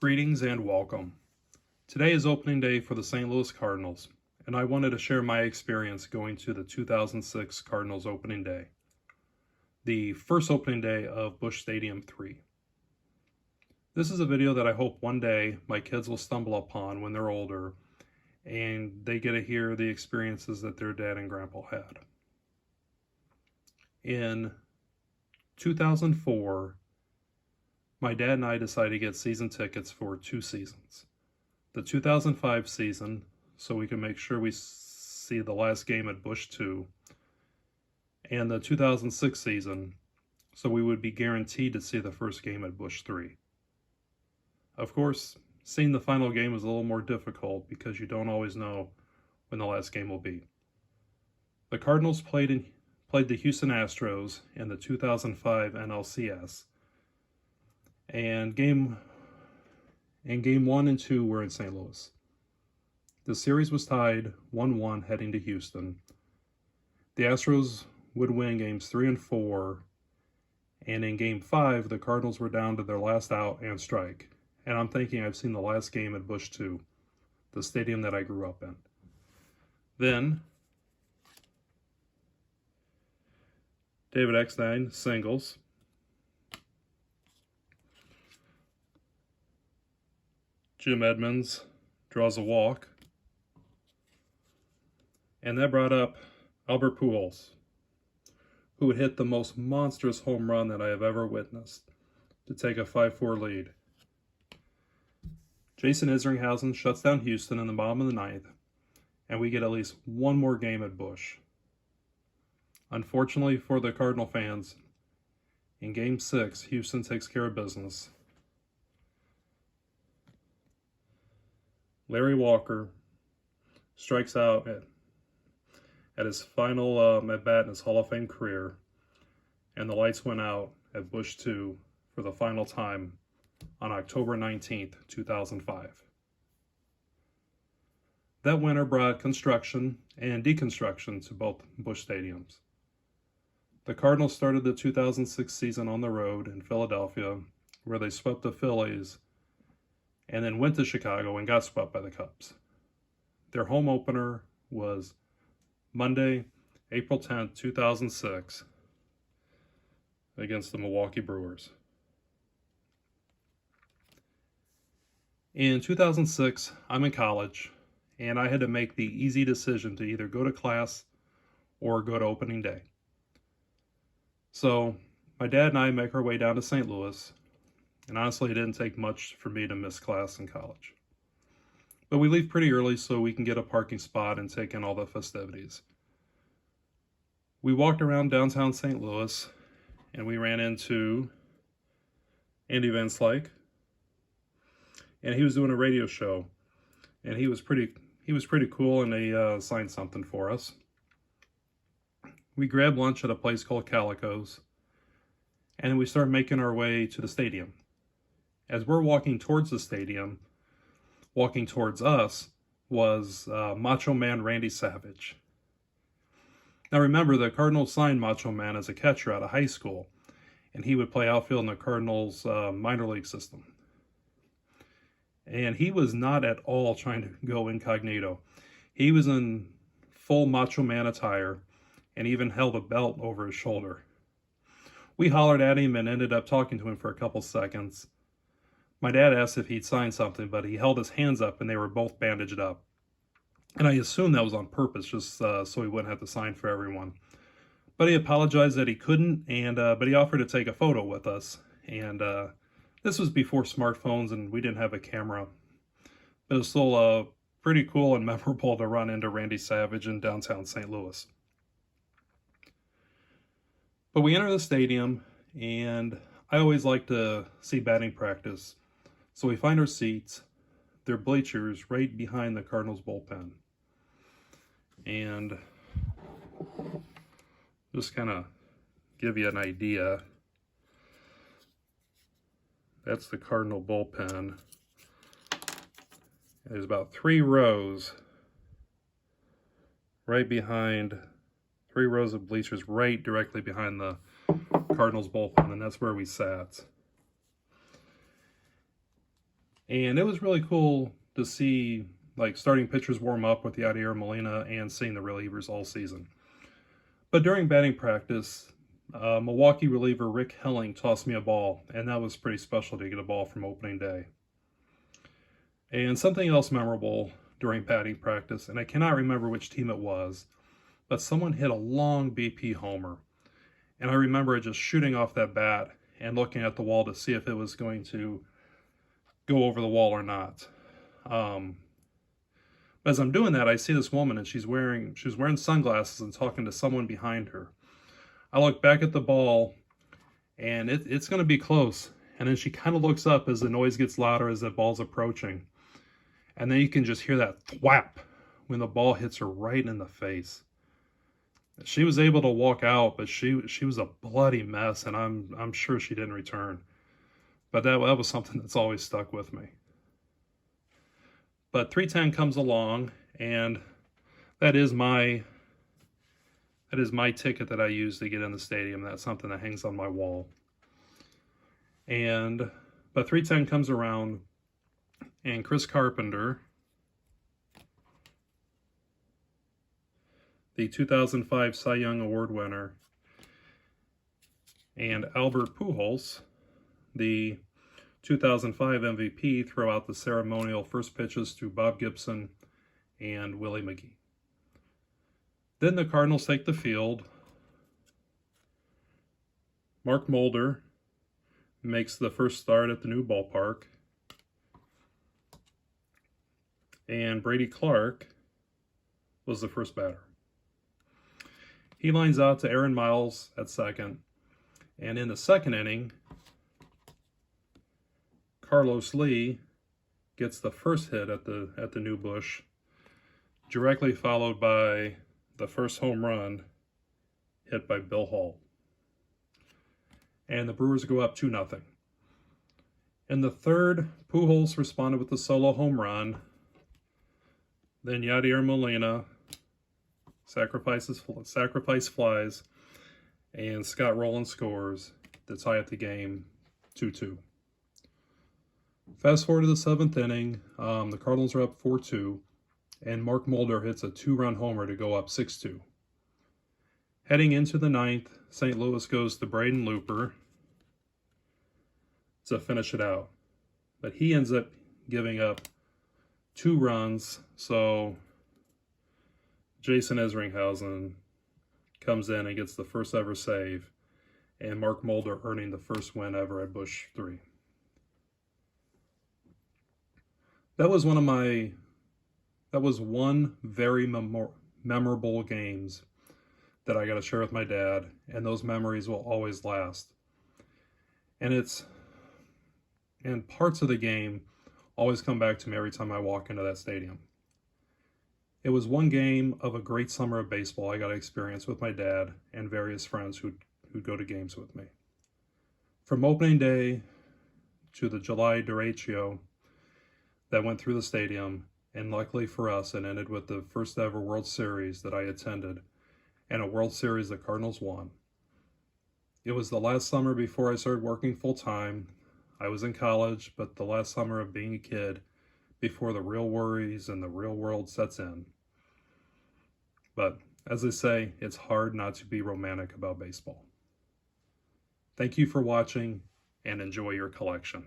Greetings and welcome. Today is opening day for the St. Louis Cardinals, and I wanted to share my experience going to the 2006 Cardinals opening day, the first opening day of Busch Stadium 3. This is a video that I hope one day my kids will stumble upon when they're older and they get to hear the experiences that their dad and grandpa had. In 2004, my dad and I decided to get season tickets for 2 seasons. The 2005 season, so we can make sure we see the last game at Busch 2, and the 2006 season, so we would be guaranteed to see the first game at Busch 3. Of course, seeing the final game is a little more difficult because you don't always know when the last game will be. The Cardinals played the Houston Astros in the 2005 NLCS, and game 1 and 2 were in St. Louis. The series was tied 1-1 heading to Houston. The Astros would win games 3 and 4, and in game 5, the Cardinals were down to their last out and strike. And I'm thinking I've seen the last game at Busch 2, the stadium that I grew up in. Then, David X9 singles. Jim Edmonds draws a walk. And that brought up Albert Pujols, who would hit the most monstrous home run that I have ever witnessed to take a 5-4 lead. Jason Isringhausen shuts down Houston in the bottom of the 9th, and we get at least one more game at Busch. Unfortunately for the Cardinal fans, in Game 6, Houston takes care of business. Larry Walker strikes out at his final at-bat in his Hall of Fame career, and the lights went out at Busch 2 for the final time on October 19th, 2005. That winter brought construction and deconstruction to both Busch stadiums. The Cardinals started the 2006 season on the road in Philadelphia, where they swept the Phillies, and then went to Chicago and got swept by the Cubs. Their home opener was Monday, April 10th, 2006, against the Milwaukee Brewers. In 2006, I'm in college, and I had to make the easy decision to either go to class or go to opening day. So my dad and I make our way down to St. Louis, and honestly, it didn't take much for me to miss class in college. But we leave pretty early so we can get a parking spot and take in all the festivities. We walked around downtown St. Louis, and we ran into Andy Van Slyke, and he was doing a radio show, and he was pretty cool, and they signed something for us. We grabbed lunch at a place called Calico's, and we started making our way to the stadium. As we're walking towards the stadium, walking towards us was Macho Man Randy Savage. Now remember, the Cardinals signed Macho Man as a catcher out of high school, and he would play outfield in the Cardinals minor league system. And he was not at all trying to go incognito. He was in full Macho Man attire and even held a belt over his shoulder. We hollered at him and ended up talking to him for a couple seconds. My dad asked if he'd sign something, but he held his hands up and they were both bandaged up. And I assumed that was on purpose, just so he wouldn't have to sign for everyone. But he apologized that he couldn't, but he offered to take a photo with us. And this was before smartphones, and we didn't have a camera. But it was still pretty cool and memorable to run into Randy Savage in downtown St. Louis. But we enter the stadium, and I always like to see batting practice. So we find our seats. They're bleachers right behind the Cardinals bullpen. And just kind of give you an idea. That's the Cardinal bullpen. There's about 3 rows right behind, 3 rows of bleachers right directly behind the Cardinals bullpen, and that's where we sat. And it was really cool to see like starting pitchers warm up with Yadier Molina and seeing the relievers all season. But during batting practice, Milwaukee reliever Rick Helling tossed me a ball, and that was pretty special to get a ball from opening day. And something else memorable during batting practice, and I cannot remember which team it was, but someone hit a long BP homer. And I remember it just shooting off that bat and looking at the wall to see if it was going to go over the wall or not. As I'm doing that, I see this woman, and she's wearing sunglasses and talking to someone behind her. I look back at the ball, and it's going to be close. And then she kind of looks up as the noise gets louder as the ball's approaching. And then you can just hear that thwap when the ball hits her right in the face. She was able to walk out, but she was a bloody mess, and I'm sure she didn't return. But that was something that's always stuck with me. But 310 comes along, and that is my ticket that I use to get in the stadium. That's something that hangs on my wall. But 310 comes around, and Chris Carpenter, the 2005 Cy Young Award winner, and Albert Pujols, the 2005 MVP, throw out the ceremonial first pitches to Bob Gibson and Willie McGee. Then the Cardinals take the field. Mark Mulder makes the first start at the new ballpark. And Brady Clark was the first batter. He lines out to Aaron Miles at second. And in the second inning, Carlos Lee gets the first hit at the new Busch, directly followed by the first home run hit by Bill Hall. And the Brewers go up 2-0. In the third, Pujols responded with a solo home run. Then Yadier Molina sacrifice flies, and Scott Rowland scores to tie up the game 2-2. Fast forward to the seventh inning, the Cardinals are up 4-2, and Mark Mulder hits a 2-run homer to go up 6-2. Heading into the ninth, St. Louis goes to Braden Looper to finish it out. But he ends up giving up 2 runs, so Jason Isringhausen comes in and gets the first ever save, and Mark Mulder earning the first win ever at Busch 3. That was one very memorable games that I got to share with my dad, and those memories will always last. And parts of the game always come back to me every time I walk into that stadium. It was one game of a great summer of baseball I got to experience with my dad and various friends who'd go to games with me. From opening day to the July derecho that went through the stadium, and luckily for us, it ended with the first ever World Series that I attended, and a World Series the Cardinals won. It was the last summer before I started working full-time. I was in college, but the last summer of being a kid before the real worries and the real world sets in. But as they say, it's hard not to be romantic about baseball. Thank you for watching, and enjoy your collection.